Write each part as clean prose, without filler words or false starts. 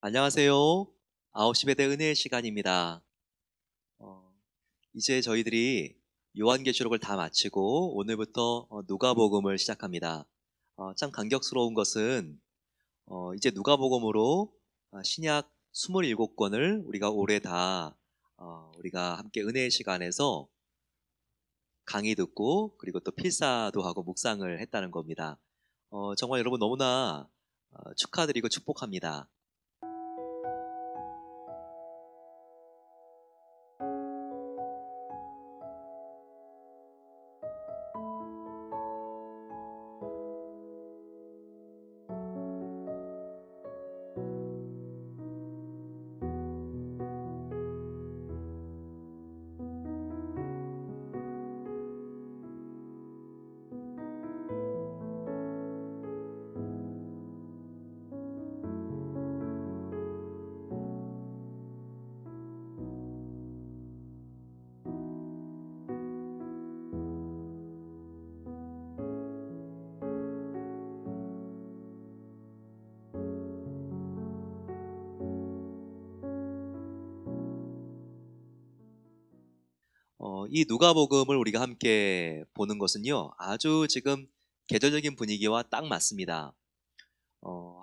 안녕하세요. 9시 배대 은혜의 시간입니다. 어, 이제 저희들이 요한계시록을 다 마치고 오늘부터 누가복음을 시작합니다. 참 감격스러운 것은 이제 누가복음으로 신약 27권을 우리가 올해 다 우리가 함께 은혜의 시간에서 강의 듣고 그리고 또 필사도 하고 묵상을 했다는 겁니다. 정말 여러분 너무나 축하드리고 축복합니다. 이 누가복음을 우리가 함께 보는 것은요, 아주 지금 계절적인 분위기와 딱 맞습니다.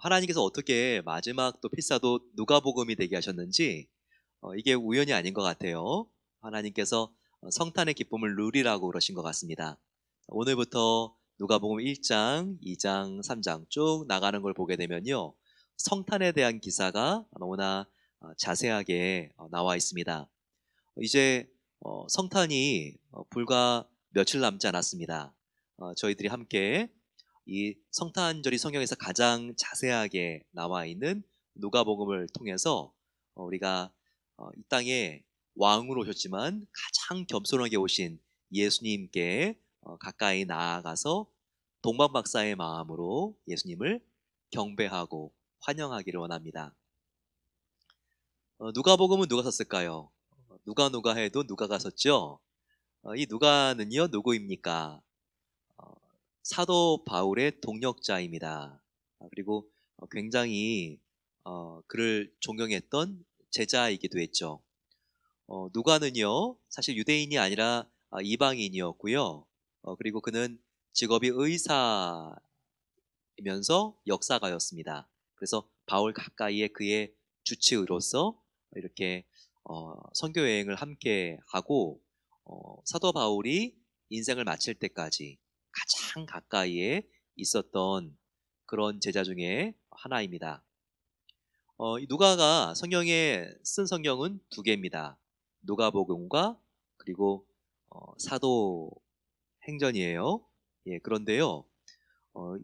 하나님께서 어떻게 마지막 또 필사도 누가복음이 되게 하셨는지 이게 우연이 아닌 것 같아요. 하나님께서 성탄의 기쁨을 누리라고 그러신 것 같습니다. 오늘부터 누가복음 1장, 2장, 3장 쭉 나가는 걸 보게 되면요, 성탄에 대한 기사가 너무나 자세하게 나와 있습니다. 이제 성탄이 불과 며칠 남지 않았습니다. 저희들이 함께 이 성탄절이 성경에서 가장 자세하게 나와 있는 누가복음을 통해서 우리가 이 땅에 왕으로 오셨지만 가장 겸손하게 오신 예수님께 가까이 나아가서 동방박사의 마음으로 예수님을 경배하고 환영하기를 원합니다. 누가복음은 누가 썼을까요? 누가 해도 누가가 썼죠. 이 누가는요, 누구입니까? 어, 사도 바울의 동역자입니다. 그리고 굉장히 그를 존경했던 제자이기도 했죠. 누가는요, 사실 유대인이 아니라 이방인이었고요. 그리고 그는 직업이 의사이면서 역사가였습니다. 그래서 바울 가까이에 그의 주치의로서 이렇게 선교 여행을 함께 하고 사도 바울이 인생을 마칠 때까지 가장 가까이에 있었던 그런 제자 중에 하나입니다. 이 누가가 성경에 쓴 성경은 두 개입니다. 누가복음과 그리고 사도행전이에요. 예, 그런데요,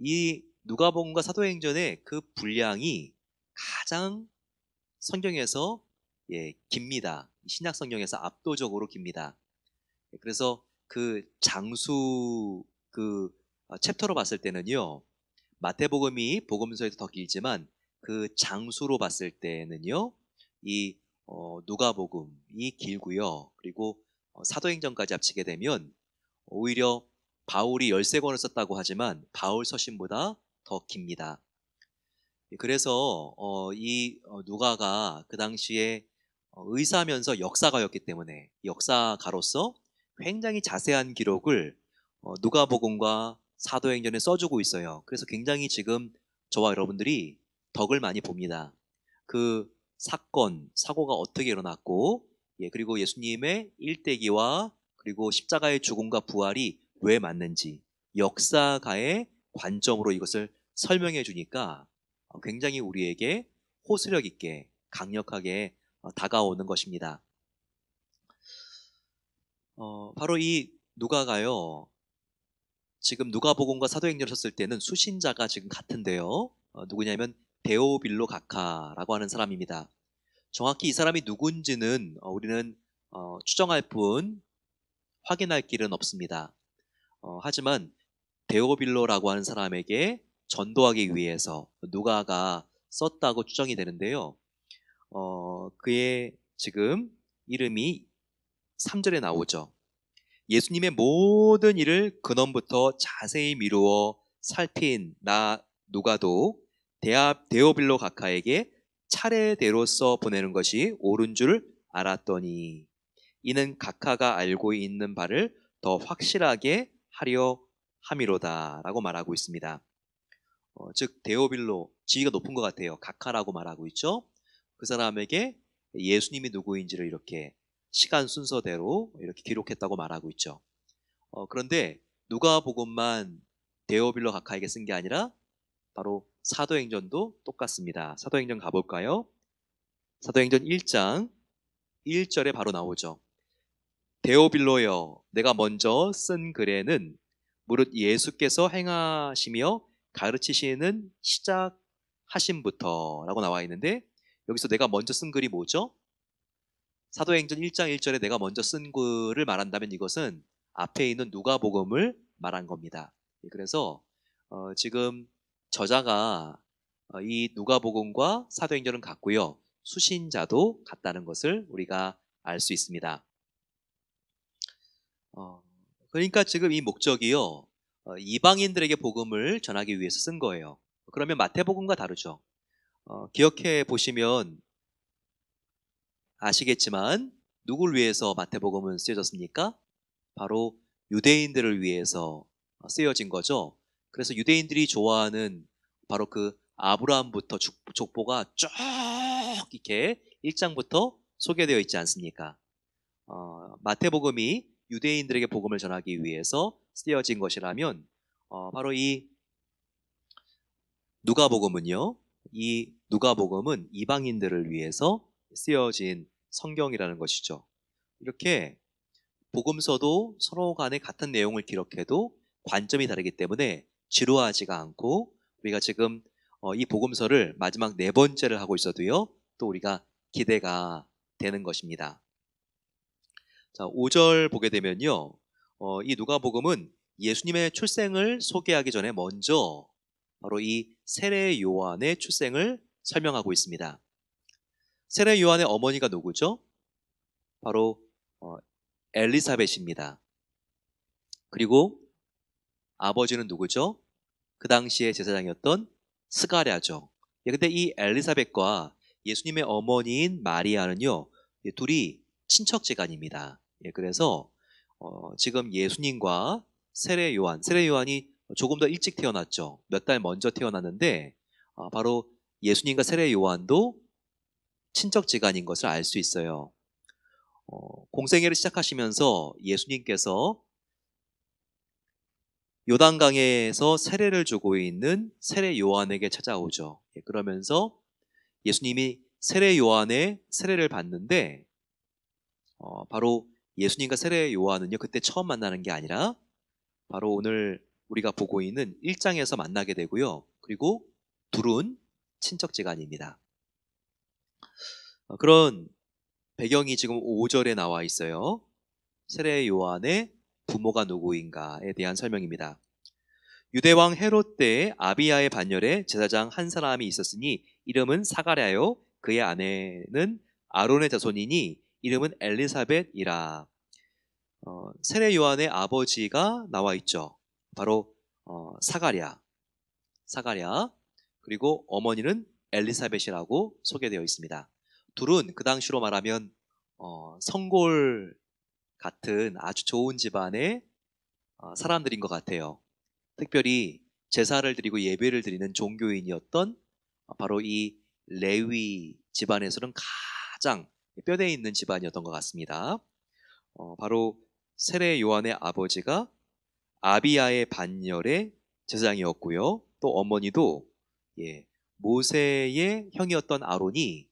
이 누가복음과 사도행전의 그 분량이 가장 성경에서 깁니다. 신약 성경에서 압도적으로 깁니다. 그래서 그 장수 챕터로 봤을 때는요, 마태복음이 복음서에서 더 길지만 그 장수로 봤을 때는요, 이 누가복음이 길고요. 그리고 사도행전까지 합치게 되면 오히려 바울이 13권을 썼다고 하지만 바울 서신보다 더 깁니다. 그래서 이 누가가 그 당시에 의사면서 역사가였기 때문에 역사가로서 굉장히 자세한 기록을 누가복음과 사도행전에 써주고 있어요. 그래서 굉장히 지금 저와 여러분들이 덕을 많이 봅니다. 그 사건, 사고가 어떻게 일어났고, 그리고 예수님의 일대기와 그리고 십자가의 죽음과 부활이 왜 맞는지 역사가의 관점으로 이것을 설명해 주니까 굉장히 우리에게 호소력 있게 강력하게 다가오는 것입니다. 바로 이 누가가요, 지금 누가복음과 사도행전을 썼을 때는 수신자가 지금 같은데요. 누구냐면 데오빌로 가카라고 하는 사람입니다. 정확히 이 사람이 누군지는 우리는 추정할 뿐 확인할 길은 없습니다. 하지만 데오빌로라고 하는 사람에게 전도하기 위해서 누가가 썼다고 추정이 되는데요. 그의 지금 이름이 3절에 나오죠. 예수님의 모든 일을 근원부터 자세히 미루어 살핀 나 누가도 데오빌로 가카에게 차례대로서 보내는 것이 옳은 줄 알았더니 이는 각하가 알고 있는 바를 더 확실하게 하려 함이로다라고 말하고 있습니다. 즉 데오빌로, 지위가 높은 것 같아요. 각하라고 말하고 있죠. 그 사람에게 예수님이 누구인지를 이렇게 시간 순서대로 이렇게 기록했다고 말하고 있죠. 그런데 누가복음만 데오빌로 각하에게 쓴 게 아니라 바로 사도행전도 똑같습니다. 사도행전 가볼까요? 사도행전 1장 1절에 바로 나오죠. 데오빌로여, 내가 먼저 쓴 글에는 무릇 예수께서 행하시며 가르치시는 시작하심부터 라고 나와 있는데, 여기서 내가 먼저 쓴 글이 뭐죠? 사도행전 1장 1절에 내가 먼저 쓴 글을 말한다면 이것은 앞에 있는 누가복음을 말한 겁니다. 그래서 지금 저자가 이 누가복음과 사도행전은 같고요, 수신자도 같다는 것을 우리가 알 수 있습니다. 그러니까 지금 이 목적이요, 이방인들에게 복음을 전하기 위해서 쓴 거예요. 그러면 마태복음과 다르죠. 기억해 보시면 아시겠지만 누굴 위해서 마태복음은 쓰여졌습니까? 바로 유대인들을 위해서 쓰여진 거죠. 그래서 유대인들이 좋아하는 바로 그 아브라함부터 족보가 쭉 이렇게 1장부터 소개되어 있지 않습니까? 마태복음이 유대인들에게 복음을 전하기 위해서 쓰여진 것이라면 바로 이 누가복음은요, 이 누가복음은 이방인들을 위해서 쓰여진 성경이라는 것이죠. 이렇게 복음서도 서로 간에 같은 내용을 기록해도 관점이 다르기 때문에 지루하지가 않고, 우리가 지금 이 복음서를 마지막 4번째를 하고 있어도요, 또 우리가 기대가 되는 것입니다. 자, 5절 보게 되면요, 이 누가복음은 예수님의 출생을 소개하기 전에 먼저 바로 이 세례 요한의 출생을 설명하고 있습니다. 세례 요한의 어머니가 누구죠? 바로 엘리사벳입니다. 그리고 아버지는 누구죠? 그 당시에 제사장이었던 스가랴죠. 근데 이 엘리사벳과 예수님의 어머니인 마리아는요, 둘이 친척지간입니다. 그래서 지금 예수님과 세례 요한이 조금 더 일찍 태어났죠. 몇 달 먼저 태어났는데 바로 예수님과 세례 요한도 친척지간인 것을 알 수 있어요. 공생애를 시작하시면서 예수님께서 요단강에서 세례를 주고 있는 세례 요한에게 찾아오죠. 그러면서 예수님이 세례 요한의 세례를 받는데 바로 예수님과 세례 요한은요, 그때 처음 만나는 게 아니라 바로 오늘 우리가 보고 있는 1장에서 만나게 되고요. 그리고 둘은 친척지간입니다. 그런 배경이 지금 5절에 나와 있어요. 세례 요한의 부모가 누구인가에 대한 설명입니다. 유대왕 헤롯 때 아비야의 반열에 제사장 한 사람이 있었으니 이름은 사가랴요, 그의 아내는 아론의 자손이니 이름은 엘리사벳이라. 세례 요한의 아버지가 나와 있죠. 바로 사가랴, 그리고 어머니는 엘리사벳이라고 소개되어 있습니다. 둘은 그 당시로 말하면 성골 같은 아주 좋은 집안의 사람들인 것 같아요. 특별히 제사를 드리고 예배를 드리는 종교인이었던 바로 이 레위 집안에서는 가장 뼈대 있는 집안이었던 것 같습니다. 바로 세례 요한의 아버지가 아비야의 반열의 제사장이었고요. 또 어머니도 모세의 형이었던 아론이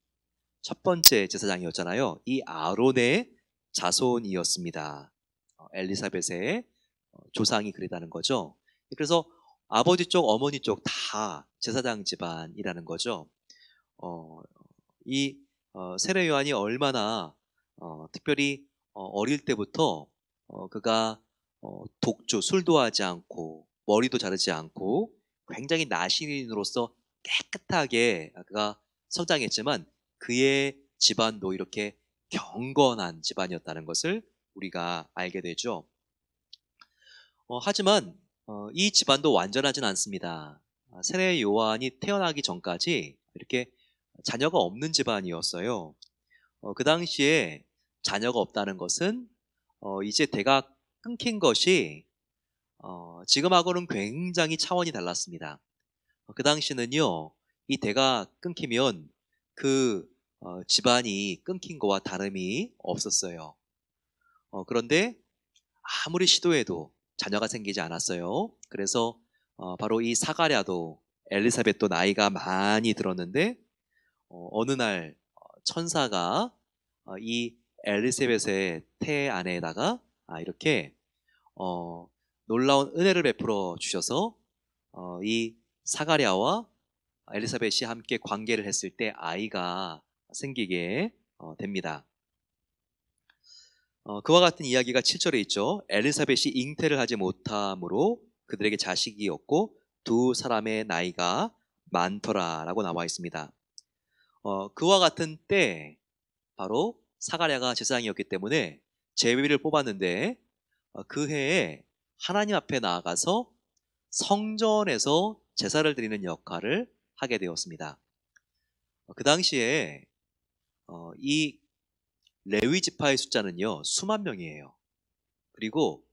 첫 번째 제사장이었잖아요. 이 아론의 자손이었습니다. 엘리사벳의 조상이 그랬다는 거죠. 그래서 아버지 쪽, 어머니 쪽 다 제사장 집안이라는 거죠. 이 세례 요한이 얼마나 특별히 어릴 때부터 그가 독주, 술도 하지 않고 머리도 자르지 않고 굉장히 나시인으로서 깨끗하게 그가 성장했지만 그의 집안도 이렇게 경건한 집안이었다는 것을 우리가 알게 되죠. 하지만 이 집안도 완전하진 않습니다. 세례 요한이 태어나기 전까지 이렇게 자녀가 없는 집안이었어요. 그 당시에 자녀가 없다는 것은 이제 대가 끊긴 것이 지금하고는 굉장히 차원이 달랐습니다. 그 당시는요, 이 대가 끊기면 그 집안이 끊긴 거와 다름이 없었어요. 그런데 아무리 시도해도 자녀가 생기지 않았어요. 그래서 바로 이 사가랴도 엘리사벳도 나이가 많이 들었는데 어느 날 천사가 이 엘리사벳의 태 안에다가 이렇게 놀라운 은혜를 베풀어 주셔서 이 사가랴와 엘리사벳이 함께 관계를 했을 때 아이가 생기게 됩니다. 그와 같은 이야기가 7절에 있죠. 엘리사벳이 잉태를 하지 못함으로 그들에게 자식이 없고 두 사람의 나이가 많더라라고 나와 있습니다. 그와 같은 때 바로 사가랴가 제사장이었기 때문에 제비를 뽑았는데 그 해에 하나님 앞에 나아가서 성전에서 제사를 드리는 역할을 하게 되었습니다. 그 당시에 이 레위 지파의 숫자는요 수만 명이에요. 그리고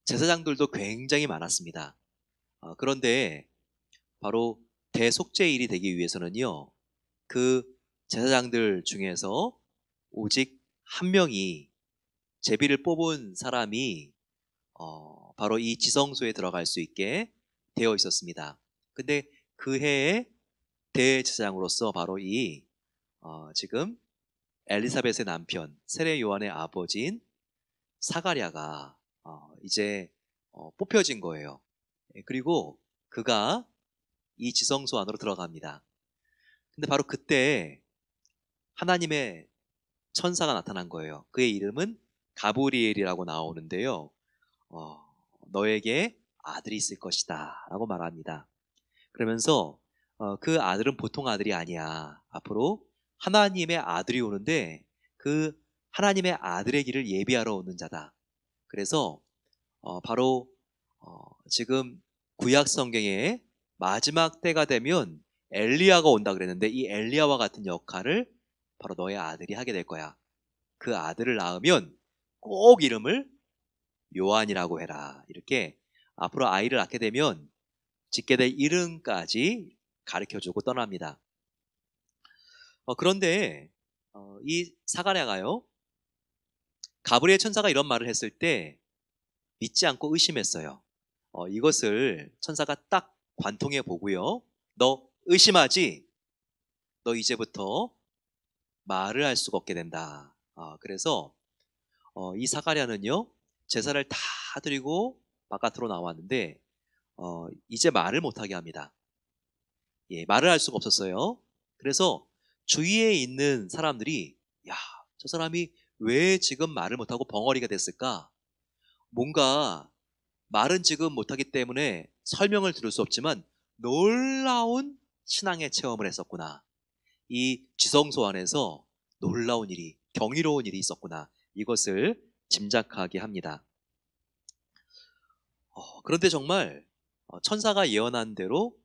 제사장들도 굉장히 많았습니다. 그런데 바로 대속죄일이 되기 위해서는요 그 제사장들 중에서 오직 한 명이 제비를 뽑은 사람이 바로 이 지성소에 들어갈 수 있게 되어 있었습니다. 근데 그 해에 대제사장으로서 바로 이 지금 엘리사벳의 남편 세례 요한의 아버지인 사가랴가 이제 뽑혀진 거예요. 그리고 그가 이 지성소 안으로 들어갑니다. 근데 바로 그때 하나님의 천사가 나타난 거예요. 그의 이름은 가브리엘이라고 나오는데요. 너에게 아들이 있을 것이다 라고 말합니다. 그러면서 그 아들은 보통 아들이 아니야. 앞으로 하나님의 아들이 오는데 그 하나님의 아들의 길을 예비하러 오는 자다. 그래서 바로 지금 구약 성경에 마지막 때가 되면 엘리야가 온다 그랬는데 이 엘리야와 같은 역할을 바로 너의 아들이 하게 될 거야. 그 아들을 낳으면 꼭 이름을 요한이라고 해라. 이렇게 앞으로 아이를 낳게 되면 짓게 될 이름까지 가르쳐주고 떠납니다. 그런데 이 사가랴가요 가브리엘 천사가 이런 말을 했을 때 믿지 않고 의심했어요. 이것을 천사가 딱 관통해 보고요. 너 의심하지? 너 이제부터 말을 할 수가 없게 된다. 그래서 이 사가랴는요 제사를 다 드리고 바깥으로 나왔는데 이제 말을 못하게 합니다. 예, 말을 할 수가 없었어요. 그래서 주위에 있는 사람들이 야, 저 사람이 왜 지금 말을 못하고 벙어리가 됐을까? 뭔가 말은 지금 못하기 때문에 설명을 들을 수 없지만 놀라운 신앙의 체험을 했었구나. 이 지성소 안에서 놀라운 일이, 경이로운 일이 있었구나. 이것을 짐작하게 합니다. 그런데 정말 천사가 예언한 대로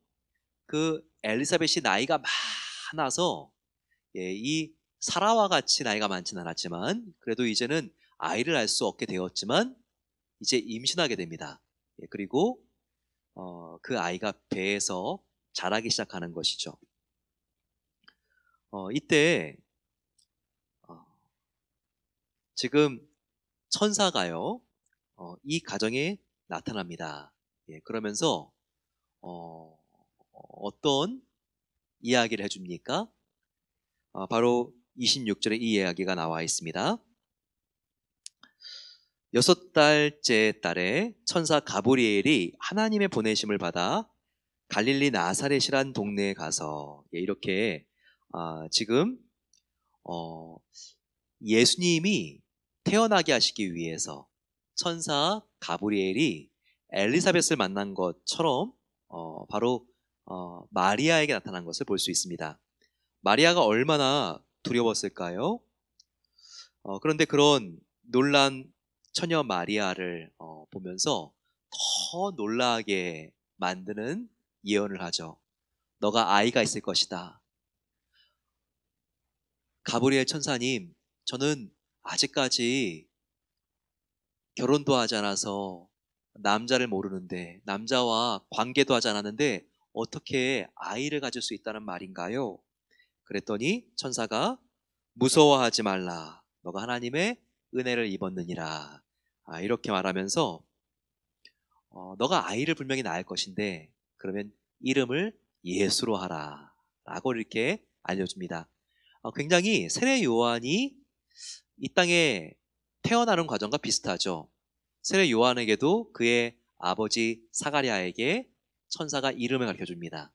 그 엘리사벳이 나이가 많아서 이 사라와 같이 나이가 많지는 않았지만 그래도 이제는 아이를 알 수 없게 되었지만 이제 임신하게 됩니다. 그리고 그 아이가 배에서 자라기 시작하는 것이죠. 이때 지금 천사가요 이 가정에 나타납니다. 그러면서 어떤 이야기를 해줍니까? 바로 26절에 이 이야기가 나와 있습니다. 6달째 달에 천사 가브리엘이 하나님의 보내심을 받아 갈릴리 나사렛이란 동네에 가서 이렇게 지금 예수님이 태어나게 하시기 위해서 천사 가브리엘이 엘리사벳을 만난 것처럼 바로 마리아에게 나타난 것을 볼 수 있습니다. 마리아가 얼마나 두려웠을까요? 그런데 그런 놀란 처녀 마리아를 보면서 더 놀라게 만드는 예언을 하죠. 너가 아이가 있을 것이다. 가브리엘 천사님, 저는 아직까지 결혼도 하지 않아서 남자를 모르는데, 남자와 관계도 하지 않았는데 어떻게 아이를 가질 수 있다는 말인가요? 그랬더니 천사가 무서워하지 말라. 너가 하나님의 은혜를 입었느니라. 이렇게 말하면서 너가 아이를 분명히 낳을 것인데 그러면 이름을 예수로 하라. 라고 이렇게 알려줍니다. 굉장히 세례 요한이 이 땅에 태어나는 과정과 비슷하죠. 세례 요한에게도 그의 아버지 사가랴에게 천사가 이름을 가르쳐줍니다.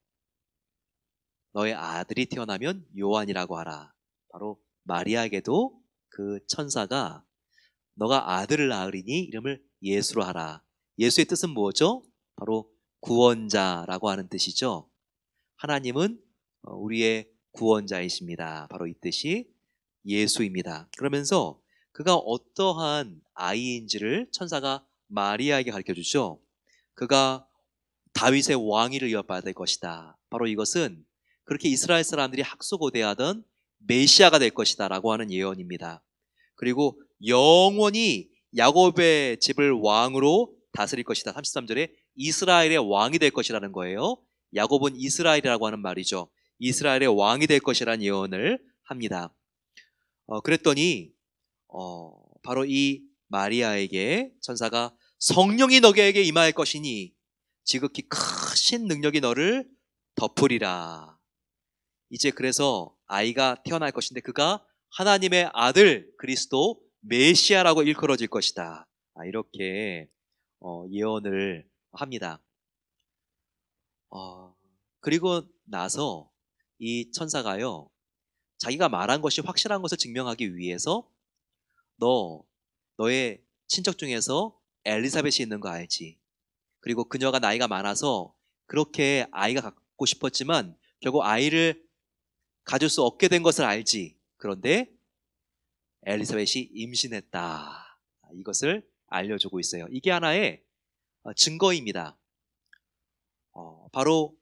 너의 아들이 태어나면 요한이라고 하라. 바로 마리아에게도 그 천사가 너가 아들을 낳으리니 이름을 예수로 하라. 예수의 뜻은 뭐죠? 바로 구원자라고 하는 뜻이죠. 하나님은 우리의 구원자이십니다. 바로 이 뜻이 예수입니다. 그러면서 그가 어떠한 아이인지를 천사가 마리아에게 가르쳐주죠. 그가 다윗의 왕위를 이어받을 것이다. 바로 이것은 그렇게 이스라엘 사람들이 학수고대하던 메시아가 될 것이다 라고 하는 예언입니다. 그리고 영원히 야곱의 집을 왕으로 다스릴 것이다. 33절에 이스라엘의 왕이 될 것이라는 거예요. 야곱은 이스라엘이라고 하는 말이죠. 이스라엘의 왕이 될 것이라는 예언을 합니다. 그랬더니 바로 이 마리아에게 천사가 성령이 너에게 임할 것이니 지극히 크신 능력이 너를 덮으리라. 이제 그래서 아이가 태어날 것인데 그가 하나님의 아들 그리스도 메시아라고 일컬어질 것이다. 이렇게 예언을 합니다. 그리고 나서 이 천사가요, 자기가 말한 것이 확실한 것을 증명하기 위해서 너의 친척 중에서 엘리사벳이 있는 거 알지? 그리고 그녀가 나이가 많아서 그렇게 아이가 갖고 싶었지만 결국 아이를 가질 수 없게 된 것을 알지? 그런데 엘리사벳이 임신했다. 이것을 알려주고 있어요. 이게 하나의 증거입니다. 바로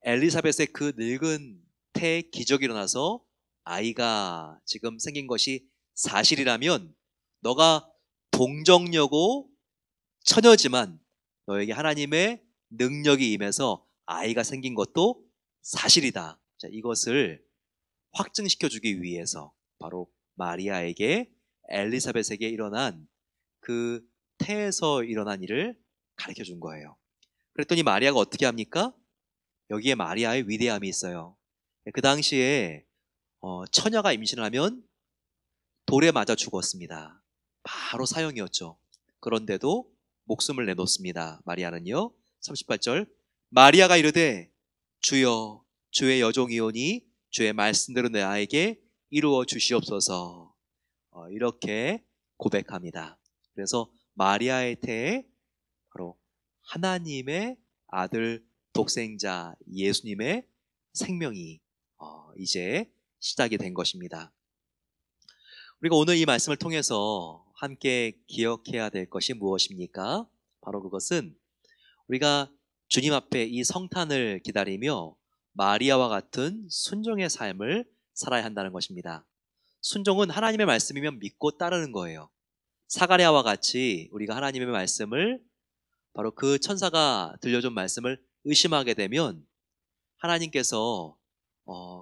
엘리사벳의 그 늙은 태에 기적이 일어나서 아이가 지금 생긴 것이 사실이라면 너가 동정녀고 처녀지만 너에게 하나님의 능력이 임해서 아이가 생긴 것도 사실이다. 자, 이것을 확증시켜주기 위해서 바로 마리아에게 엘리사벳에게 일어난 그 태에서 일어난 일을 가르쳐준 거예요. 그랬더니 마리아가 어떻게 합니까? 여기에 마리아의 위대함이 있어요. 그 당시에 처녀가 임신을 하면 돌에 맞아 죽었습니다. 바로 사형이었죠. 그런데도 목숨을 내놓습니다. 마리아는요. 38절 마리아가 이르되 주여 주의 여종이오니 주의 말씀대로 내 아에게 이루어 주시옵소서. 이렇게 고백합니다. 그래서 마리아의 태에 바로 하나님의 아들 독생자 예수님의 생명이 이제 시작이 된 것입니다. 우리가 오늘 이 말씀을 통해서 함께 기억해야 될 것이 무엇입니까? 바로 그것은 우리가 주님 앞에 이 성탄을 기다리며 마리아와 같은 순종의 삶을 살아야 한다는 것입니다. 순종은 하나님의 말씀이면 믿고 따르는 거예요. 사가랴와 같이 우리가 하나님의 말씀을 바로 그 천사가 들려준 말씀을 의심하게 되면 하나님께서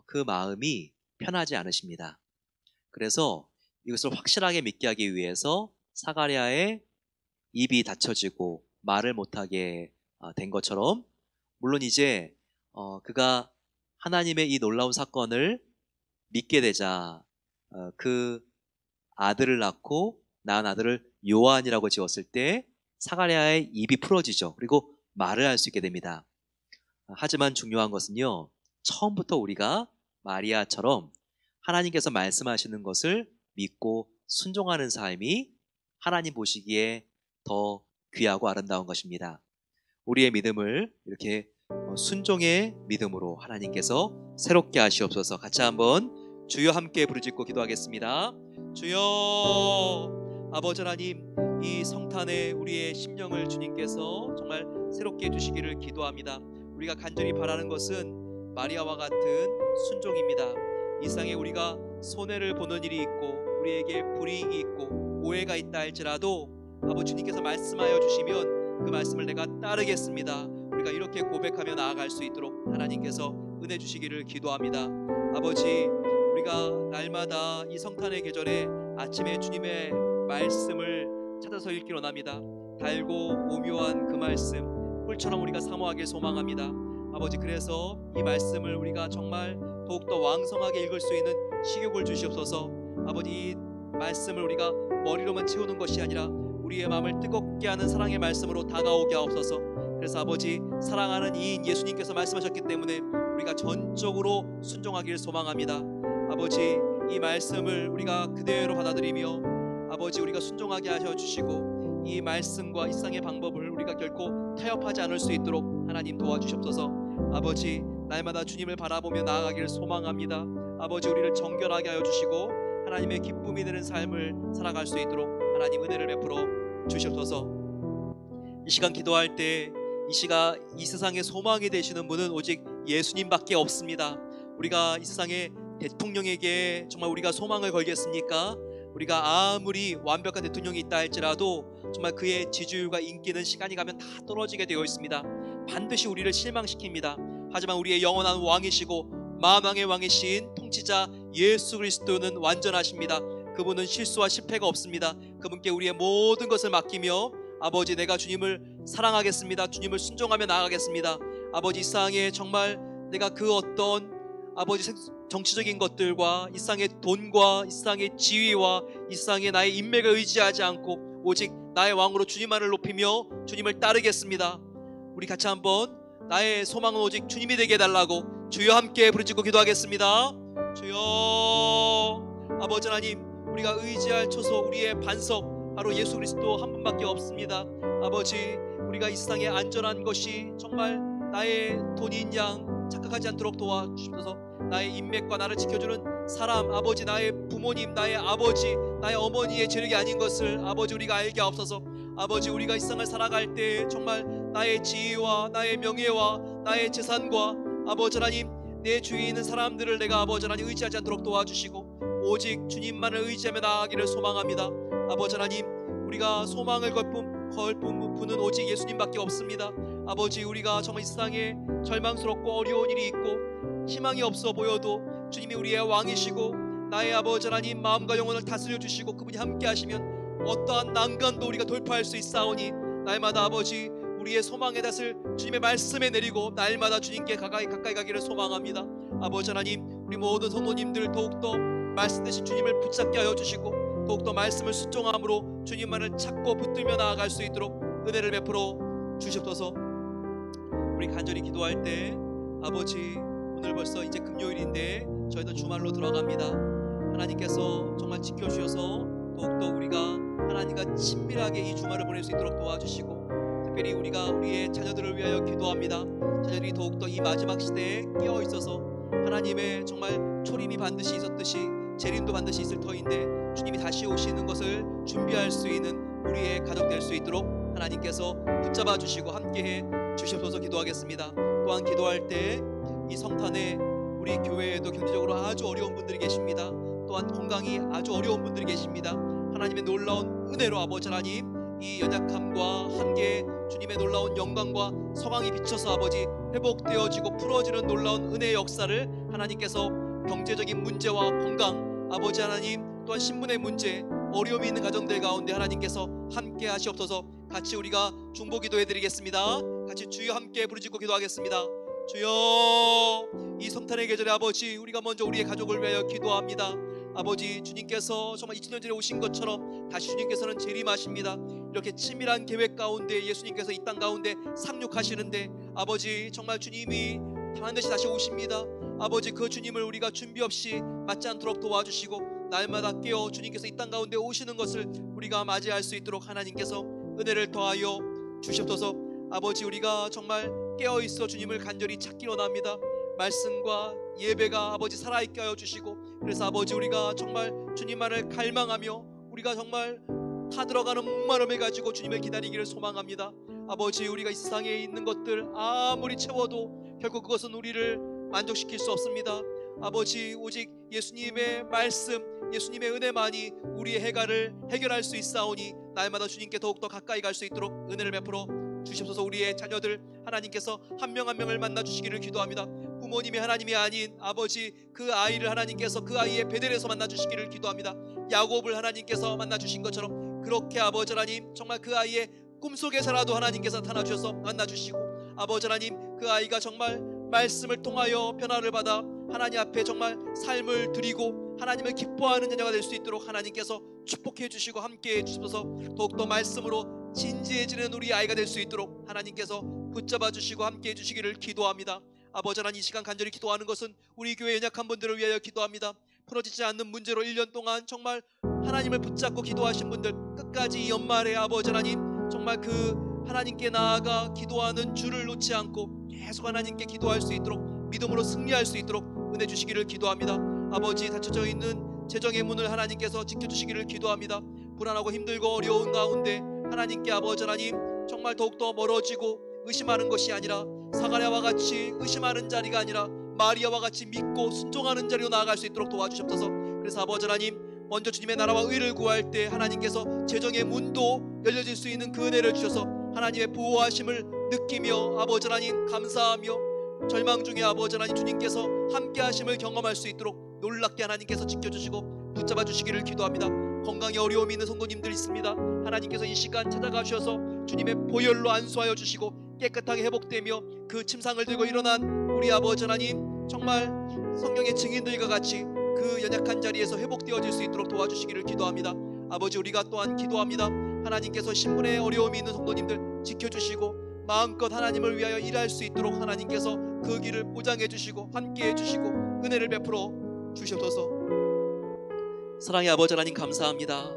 그 마음이 편하지 않으십니다. 그래서 이것을 확실하게 믿게 하기 위해서 사가랴의 입이 닫혀지고 말을 못하게 된 것처럼 물론 이제 그가 하나님의 이 놀라운 사건을 믿게 되자 그 아들을 낳고 낳은 아들을 요한이라고 지었을 때 사가랴의 입이 풀어지죠. 그리고 말을 할 수 있게 됩니다. 하지만 중요한 것은요, 처음부터 우리가 마리아처럼 하나님께서 말씀하시는 것을 믿고 순종하는 삶이 하나님 보시기에 더 귀하고 아름다운 것입니다. 우리의 믿음을 이렇게 순종의 믿음으로 하나님께서 새롭게 하시옵소서. 같이 한번 주여 함께 부르짖고 기도하겠습니다. 주여, 아버지 하나님, 이 성탄에 우리의 심령을 주님께서 정말 새롭게 해주시기를 기도합니다. 우리가 간절히 바라는 것은 마리아와 같은 순종입니다. 이 세상에 우리가 손해를 보는 일이 있고 우리에게 불이익이 있고 오해가 있다 할지라도 아버지 주님께서 말씀하여 주시면 그 말씀을 내가 따르겠습니다. 우리가 이렇게 고백하며 나아갈 수 있도록 하나님께서 은혜 주시기를 기도합니다. 아버지, 우리가 날마다 이 성탄의 계절에 아침에 주님의 말씀을 찾아서 읽기 원합니다. 달고 오묘한 그 말씀 꿀처럼 우리가 사모하길 소망합니다. 아버지, 그래서 이 말씀을 우리가 정말 더욱더 왕성하게 읽을 수 있는 식욕을 주시옵소서. 아버지, 이 말씀을 우리가 머리로만 채우는 것이 아니라 우리의 마음을 뜨겁게 하는 사랑의 말씀으로 다가오게 하옵소서. 그래서 아버지, 사랑하는 이인 예수님께서 말씀하셨기 때문에 우리가 전적으로 순종하기를 소망합니다. 아버지, 이 말씀을 우리가 그대로 받아들이며 아버지 우리가 순종하게 하셔 주시고 이 말씀과 이 세상의 방법을 우리가 결코 타협하지 않을 수 있도록 하나님 도와주시옵소서. 아버지, 날마다 주님을 바라보며 나아가기를 소망합니다. 아버지, 우리를 정결하게 하여 주시고 하나님의 기쁨이 되는 삶을 살아갈 수 있도록 하나님 은혜를 베풀어 주시옵소서. 이 시간 기도할 때 이 세상의 소망이 되시는 분은 오직 예수님밖에 없습니다. 우리가 이 세상의 대통령에게 정말 우리가 소망을 걸겠습니까? 우리가 아무리 완벽한 대통령이 있다 할지라도 정말 그의 지지율과 인기는 시간이 가면 다 떨어지게 되어 있습니다. 반드시 우리를 실망시킵니다. 하지만 우리의 영원한 왕이시고 만왕의 왕이신 통치자 예수 그리스도는 완전하십니다. 그분은 실수와 실패가 없습니다. 그분께 우리의 모든 것을 맡기며 아버지, 내가 주님을 사랑하겠습니다. 주님을 순종하며 나아가겠습니다. 아버지, 이 세상에 정말 내가 그 어떤 아버지 정치적인 것들과 이 세상의 돈과 이 세상의 지위와 이 세상의 나의 인맥을 의지하지 않고 오직 나의 왕으로 주님만을 높이며 주님을 따르겠습니다. 우리 같이 한번 나의 소망은 오직 주님이 되게 해달라고 주여 함께 부르짖고 기도하겠습니다. 주여. 아버지 하나님, 우리가 의지할 초소, 우리의 반석 바로 예수 그리스도 한 분밖에 없습니다. 아버지, 우리가 이 세상에 안전한 것이 정말 나의 돈인 양 착각하지 않도록 도와주셔서 나의 인맥과 나를 지켜주는 사람, 아버지, 나의 부모님, 나의 아버지, 나의 어머니의 재력이 아닌 것을 아버지 우리가 알게 하옵소서. 아버지, 우리가 이 세상을 살아갈 때 정말 나의 지위와 나의 명예와 나의 재산과 아버지 하나님 내 주위에 있는 사람들을 내가 아버지 하나님 의지하지 않도록 도와주시고 오직 주님만을 의지하며 나아가기를 소망합니다. 아버지 하나님, 우리가 소망을 걸뿐 분은 오직 예수님밖에 없습니다. 아버지, 우리가 정말 이 세상에 절망스럽고 어려운 일이 있고 희망이 없어 보여도 주님이 우리의 왕이시고 나의 아버지 하나님 마음과 영혼을 다스려 주시고 그분이 함께 하시면 어떠한 난간도 우리가 돌파할 수 있사오니 날마다 아버지 우리의 소망의 닷을 주님의 말씀에 내리고 날마다 주님께 가까이 가기를 소망합니다. 아버지 하나님, 우리 모든 성도님들 더욱더 말씀 대신 주님을 붙잡게 하여 주시고 더욱더 말씀을 순종함으로 주님만을 찾고 붙들며 나아갈 수 있도록 은혜를 베풀어 주시옵소서. 우리 간절히 기도할 때 아버지, 오늘 벌써 이제 금요일인데 저희도 주말로 들어갑니다. 하나님께서 정말 지켜주셔서 더욱더 우리가 하나님과 친밀하게 이 주말을 보낼 수 있도록 도와주시고 특별히 우리가 우리의 자녀들을 위하여 기도합니다. 자녀들이 더욱더 이 마지막 시대에 깨어있어서 하나님의 정말 초림이 반드시 있었듯이 재림도 반드시 있을 터인데 주님이 다시 오시는 것을 준비할 수 있는 우리의 가족 될 수 있도록 하나님께서 붙잡아 주시고 함께해 주시옵소서. 기도하겠습니다. 또한 기도할 때 이 성탄에 우리 교회에도 경제적으로 아주 어려운 분들이 계십니다. 또한 건강이 아주 어려운 분들이 계십니다. 하나님의 놀라운 은혜로 아버지 하나님 이 연약함과 한계 주님의 놀라운 영광과 성황이 비쳐서 아버지 회복되어지고 풀어지는 놀라운 은혜의 역사를 하나님께서 경제적인 문제와 건강 아버지 하나님 또한 신분의 문제 어려움이 있는 가정들 가운데 하나님께서 함께 하시옵소서. 같이 우리가 중보기도 해드리겠습니다. 같이 주여 함께 부르짖고 기도하겠습니다. 주여, 이 성탄의 계절에 아버지 우리가 먼저 우리의 가족을 위하여 기도합니다. 아버지, 주님께서 정말 2000년 전에 오신 것처럼 다시 주님께서는 재림하십니다. 이렇게 치밀한 계획 가운데 예수님께서 이 땅 가운데 상륙하시는데 아버지 정말 주님이 반드시 다시 오십니다. 아버지, 그 주님을 우리가 준비 없이 맞지 않도록 도와주시고 날마다 깨어 주님께서 이 땅 가운데 오시는 것을 우리가 맞이할 수 있도록 하나님께서 은혜를 더하여 주시옵소서. 아버지, 우리가 정말 깨어있어 주님을 간절히 찾기 원합니다. 말씀과 예배가 아버지 살아있게 하여 주시고 그래서 아버지 우리가 정말 주님만을 갈망하며 우리가 정말 타들어가는 목마름을 가지고 주님을 기다리기를 소망합니다. 아버지, 우리가 이 세상에 있는 것들 아무리 채워도 결국 그것은 우리를 만족시킬 수 없습니다. 아버지 오직 예수님의 말씀, 예수님의 은혜만이 우리의 해가를 해결할 수 있사오니 날마다 주님께 더욱더 가까이 갈 수 있도록 은혜를 베풀어 주시옵소서. 우리의 자녀들 하나님께서 한 명 한 명을 만나 주시기를 기도합니다. 부모님이 하나님이 아닌 아버지 그 아이를 하나님께서 그 아이의 베델에서 만나 주시기를 기도합니다. 야곱을 하나님께서 만나 주신 것처럼 그렇게 아버지 하나님 정말 그 아이의 꿈속에서라도 하나님께서 나타나 주셔서 만나 주시고, 아버지 하나님 그 아이가 정말 말씀을 통하여 변화를 받아 하나님 앞에 정말 삶을 드리고 하나님을 기뻐하는 자녀가 될 수 있도록 하나님께서 축복해 주시고 함께해 주셔서 더욱더 말씀으로 진지해지는 우리 아이가 될 수 있도록 하나님께서 붙잡아 주시고 함께해 주시기를 기도합니다. 아버지 하나님, 이 시간 간절히 기도하는 것은 우리 교회 연약한 분들을 위하여 기도합니다. 풀어지지 않는 문제로 1년 동안 정말 하나님을 붙잡고 기도하신 분들, 끝까지 이 연말에 아버지 하나님 정말 그 하나님께 나아가 기도하는 줄을 놓지 않고 계속 하나님께 기도할 수 있도록, 믿음으로 승리할 수 있도록 은혜 주시기를 기도합니다. 아버지, 닫혀져 있는 재정의 문을 하나님께서 지켜주시기를 기도합니다. 불안하고 힘들고 어려운 가운데 하나님께 아버지 하나님 정말 더욱더 멀어지고 의심하는 것이 아니라 사가랴와 같이 의심하는 자리가 아니라 마리아와 같이 믿고 순종하는 자리로 나아갈 수 있도록 도와주시옵소서. 그래서 아버지 하나님, 먼저 주님의 나라와 의를 구할 때 하나님께서 재정의 문도 열려질 수 있는 그 은혜를 주셔서 하나님의 보호하심을 느끼며 아버지 하나님 감사하며 절망 중에 아버지 하나님 주님께서 함께 하심을 경험할 수 있도록 놀랍게 하나님께서 지켜주시고 붙잡아 주시기를 기도합니다. 건강에 어려움이 있는 성도님들 있습니다. 하나님께서 이 시간 찾아가셔서 주님의 보혈로 안수하여 주시고 깨끗하게 회복되며 그 침상을 들고 일어난 우리 아버지 하나님 정말 성령의 증인들과 같이 그 연약한 자리에서 회복되어질 수 있도록 도와주시기를 기도합니다. 아버지, 우리가 또한 기도합니다. 하나님께서 신분에 어려움이 있는 성도님들 지켜주시고 마음껏 하나님을 위하여 일할 수 있도록 하나님께서 그 길을 보장해 주시고 함께해 주시고 은혜를 베풀어 주시옵소서. 사랑의 아버지 하나님, 감사합니다.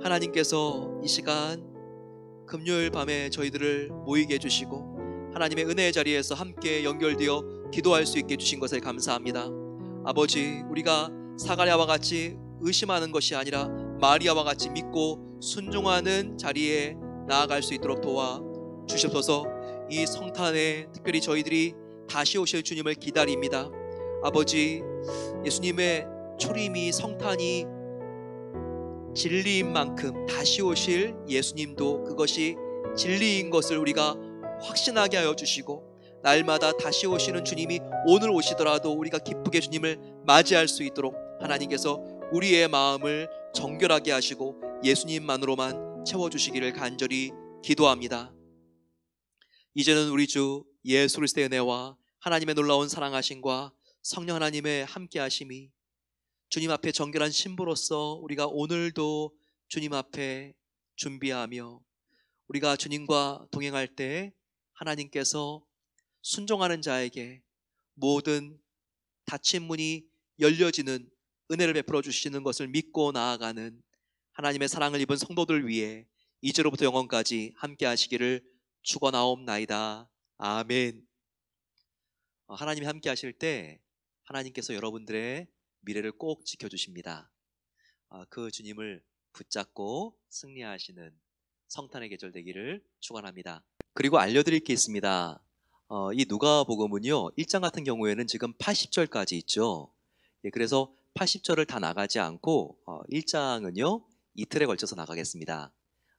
하나님께서 이 시간 금요일 밤에 저희들을 모이게 해주시고 하나님의 은혜의 자리에서 함께 연결되어 기도할 수 있게 해주신 것을 감사합니다. 아버지, 우리가 사가랴와 같이 의심하는 것이 아니라 마리아와 같이 믿고 순종하는 자리에 나아갈 수 있도록 도와 주시옵소서. 이 성탄에 특별히 저희들이 다시 오실 주님을 기다립니다. 아버지, 예수님의 초림이 성탄이 진리인 만큼 다시 오실 예수님도 그것이 진리인 것을 우리가 확신하게 하여 주시고, 날마다 다시 오시는 주님이 오늘 오시더라도 우리가 기쁘게 주님을 맞이할 수 있도록 하나님께서 우리의 마음을 정결하게 하시고 예수님만으로만 채워주시기를 간절히 기도합니다. 이제는 우리 주 예수 그리스도의 은혜와 하나님의 놀라운 사랑하심과 성령 하나님의 함께하심이 주님 앞에 정결한 신부로서 우리가 오늘도 주님 앞에 준비하며 우리가 주님과 동행할 때 하나님께서 순종하는 자에게 모든 닫힌 문이 열려지는 은혜를 베풀어 주시는 것을 믿고 나아가는 하나님의 사랑을 입은 성도들 위해 이제로부터 영원까지 함께 하시기를 축원하옵나이다. 아멘. 하나님이 함께 하실 때 하나님께서 여러분들의 미래를 꼭 지켜주십니다. 그 주님을 붙잡고 승리하시는 성탄의 계절 되기를 축원합니다. 그리고 알려드릴 게 있습니다. 이 누가복음은요 1장 같은 경우에는 지금 80절까지 있죠. 그래서 80절을 다 나가지 않고 1장은요 이틀에 걸쳐서 나가겠습니다.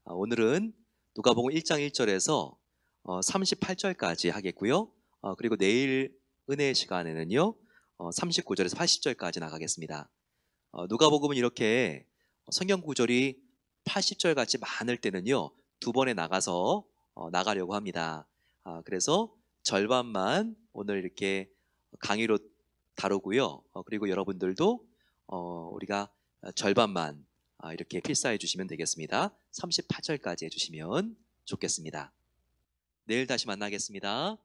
오늘은 누가복음 1장 1절에서 38절까지 하겠고요. 그리고 내일 은혜 시간에는요 39절에서 80절까지 나가겠습니다. 누가복음은 이렇게 성경 구절이 80절 같이 많을 때는요 2번에 나가서 나가려고 합니다. 그래서 절반만 오늘 이렇게 강의로 다루고요. 그리고 여러분들도 우리가 절반만 이렇게 필사해 주시면 되겠습니다. 38절까지 해주시면 좋겠습니다. 내일 다시 만나겠습니다.